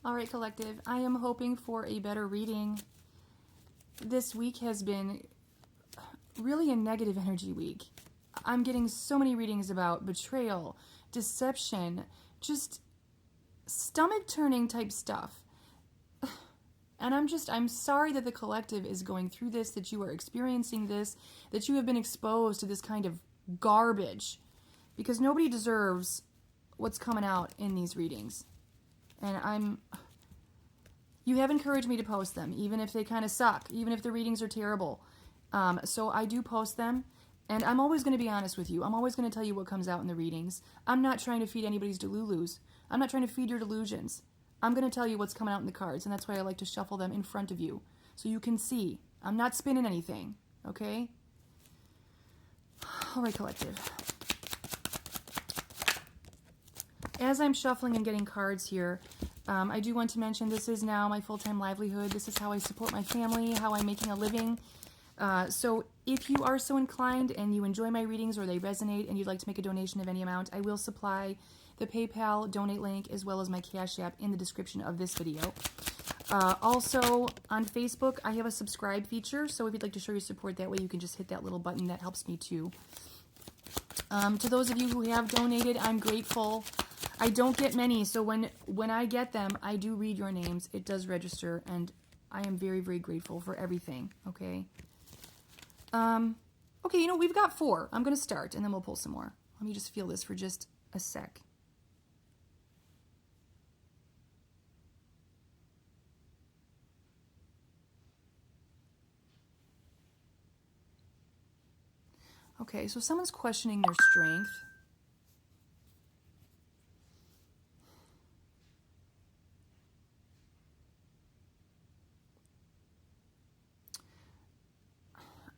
All right, collective. I am hoping for a better reading. This week has been really a negative energy week. I'm getting so many readings about betrayal, deception, just stomach turning type stuff. And I'm sorry that the collective is going through this, that you are experiencing this, that you have been exposed to this kind of garbage, because nobody deserves what's coming out in these readings. And you have encouraged me to post them, even if they kind of suck, even if the readings are terrible. So I do post them, and I'm always going to be honest with you. I'm always going to tell you what comes out in the readings. I'm not trying to feed anybody's delulus. I'm not trying to feed your delusions. I'm going to tell you what's coming out in the cards, and that's why I like to shuffle them in front of you, so you can see. I'm not spinning anything, okay? All right, collective. As I'm shuffling and getting cards here, I do want to mention this is now my full-time livelihood. This is how I support my family, how I'm making a living. So if you are so inclined and you enjoy my readings or they resonate and you'd like to make a donation of any amount, I will supply the PayPal donate link as well as my Cash App in the description of this video. Also, on Facebook, I have a subscribe feature, so if you'd like to show your support that way, you can just hit that little button. That helps me too. To those of you who have donated, I'm grateful. I don't get many, so when I get them, I do read your names. It does register, and I am very, very grateful for everything, okay? Okay, you know, we've got 4. I'm going to start, and then we'll pull some more. Let me just feel this for just a sec. Okay, so someone's questioning their strength.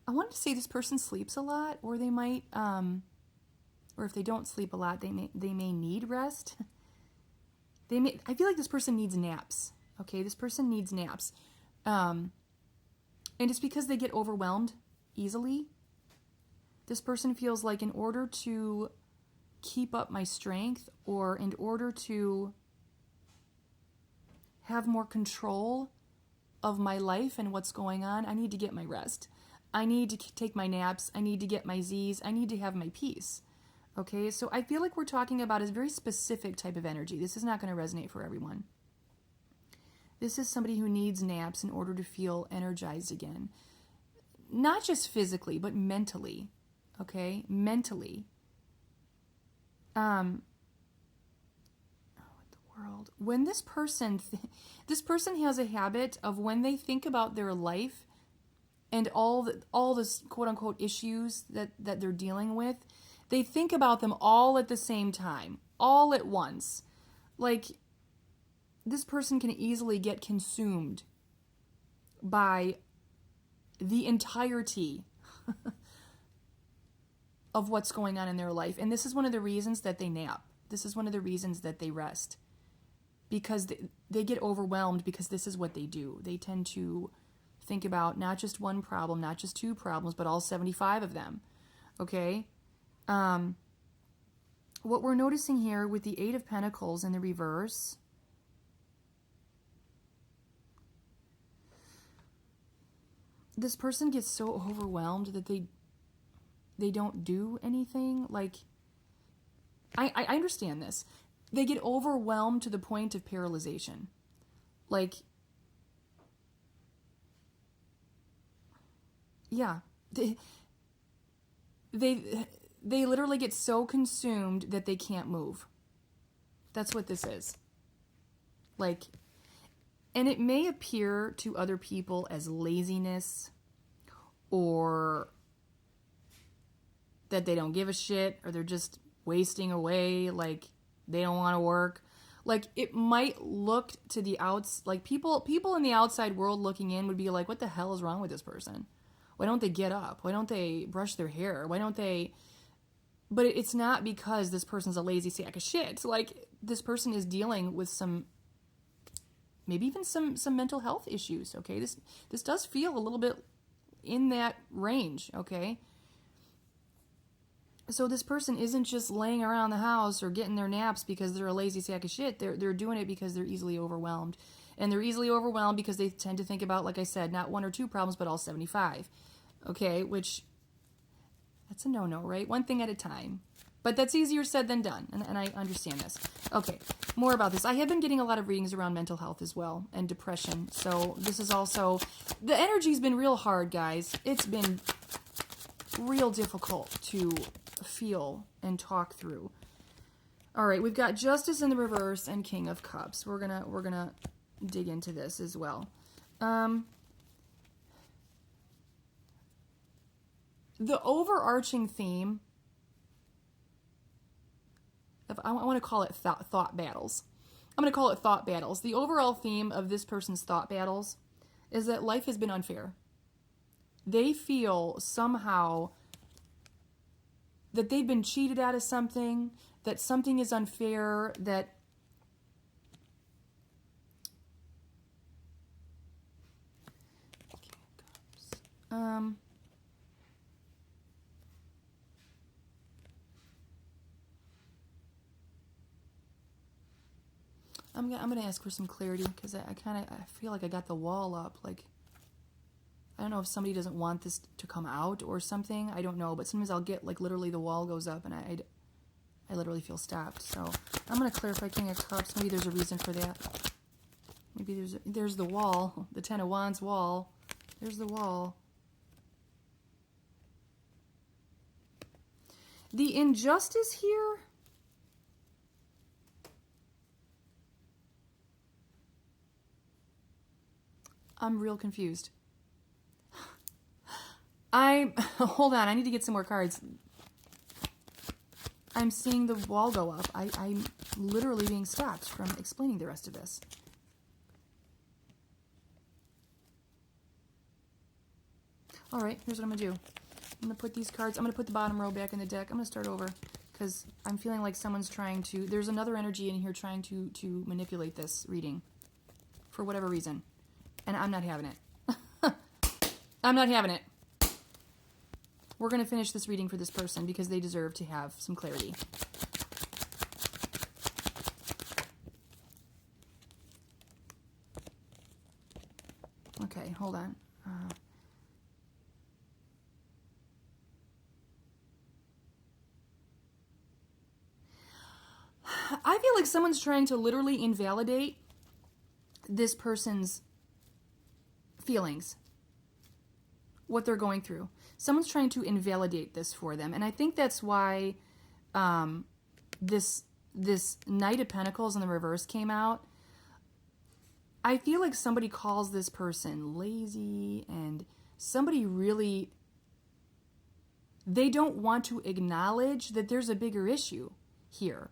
I wanted to say this person sleeps a lot, or they might, or if they don't sleep a lot, they may need rest. I feel like this person needs naps. Okay, this person needs naps, and it's because they get overwhelmed easily. This person feels like in order to keep up my strength, or in order to have more control of my life and what's going on, I need to get my rest. I need to take my naps. I need to get my Z's. I need to have my peace. Okay, so I feel like we're talking about a very specific type of energy. This is not going to resonate for everyone. This is somebody who needs naps in order to feel energized again. Not just physically, but mentally. Okay, mentally. What the world? When this person has a habit of, when they think about their life and all this quote unquote issues that they're dealing with, they think about them all at the same time, all at once. Like, this person can easily get consumed by the entirety of what's going on in their life. And this is one of the reasons that they nap. This is one of the reasons that they rest. Because they get overwhelmed, because this is what they do. They tend to think about not just one problem, not just 2 problems, but all 75 of them. Okay? What we're noticing here with the 8 of Pentacles in the reverse, this person gets so overwhelmed that they don't do anything. Like, I understand this. They get overwhelmed to the point of paralyzation. Like, yeah, they literally get so consumed that they can't move. That's what this is. Like, and it may appear to other people as laziness, or that they don't give a shit, or they're just wasting away, like they don't want to work. Like, it might look to the like people in the outside world looking in would be like, what the hell is wrong with this person? Why don't they get up? Why don't they brush their hair? Why don't they... But it's not because this person's a lazy sack of shit. Like, this person is dealing with maybe even some mental health issues, okay? This does feel a little bit in that range, okay? So this person isn't just laying around the house or getting their naps because they're a lazy sack of shit. They're doing it because they're easily overwhelmed. And they're easily overwhelmed because they tend to think about, like I said, not one or two problems, but all 75. Okay, which, that's a no-no, right? One thing at a time. But that's easier said than done, and I understand this. Okay, more about this. I have been getting a lot of readings around mental health as well, and depression. So this is also, the energy's been real hard, guys. It's been real difficult to feel and talk through. All right, we've got Justice in the reverse and King of Cups. We're gonna dig into this as well. The overarching theme, I want to call it thought battles. I'm going to call it thought battles. The overall theme of this person's thought battles is that life has been unfair. They feel somehow that they've been cheated out of something, that something is unfair, that I'm gonna ask for some clarity because I feel like I got the wall up. Like, I don't know if somebody doesn't want this to come out or something. I don't know, but sometimes I'll get like literally the wall goes up and I literally feel stopped. So I'm gonna clarify King of Cups. Maybe there's a reason for that. Maybe there's the wall, the Ten of Wands wall. There's the wall. The injustice here. I'm real confused. Hold on, I need to get some more cards. I'm seeing the wall go up. I'm literally being stopped from explaining the rest of this. All right, here's what I'm gonna do. I'm gonna put these cards, I'm gonna put the bottom row back in the deck. I'm gonna start over because I'm feeling like someone's trying to, there's another energy in here trying to manipulate this reading for whatever reason. And I'm not having it. I'm not having it. We're going to finish this reading for this person because they deserve to have some clarity. Okay, hold on. I feel like someone's trying to literally invalidate this person's feelings, what they're going through. Someone's trying to invalidate this for them, and I think that's why this Knight of Pentacles in the reverse came out. I feel like somebody calls this person lazy, and somebody really, they don't want to acknowledge that there's a bigger issue here.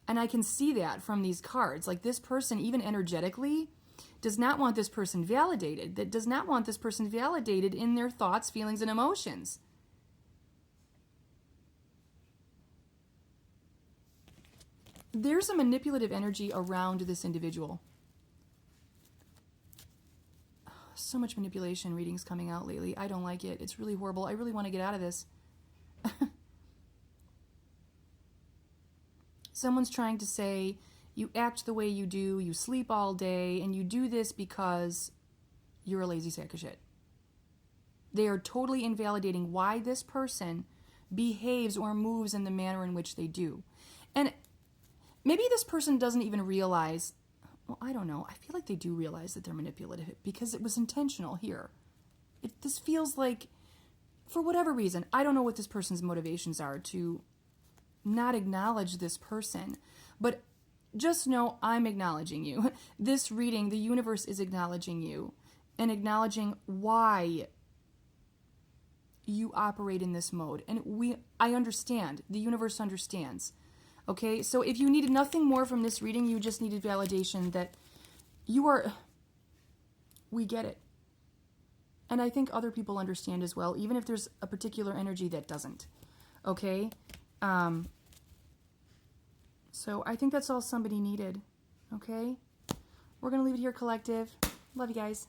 And I can see that from these cards. Like, this person, even energetically, does not want this person validated. That does not want this person validated in their thoughts, feelings, and emotions. There's a manipulative energy around this individual. So much manipulation readings coming out lately. I don't like it. It's really horrible. I really want to get out of this. Someone's trying to say, you act the way you do, you sleep all day, and you do this because you're a lazy sack of shit. They are totally invalidating why this person behaves or moves in the manner in which they do. And maybe this person doesn't even realize, well, I don't know. I feel like they do realize that they're manipulative because it was intentional here. This feels like, for whatever reason, I don't know what this person's motivations are to not acknowledge this person, but just know I'm acknowledging you. This reading, the universe is acknowledging you and acknowledging why you operate in this mode. And I understand. The universe understands. Okay? So if you needed nothing more from this reading, you just needed validation that we get it. And I think other people understand as well, even if there's a particular energy that doesn't. Okay? So I think that's all somebody needed. Okay? We're going to leave it here, collective. Love you guys.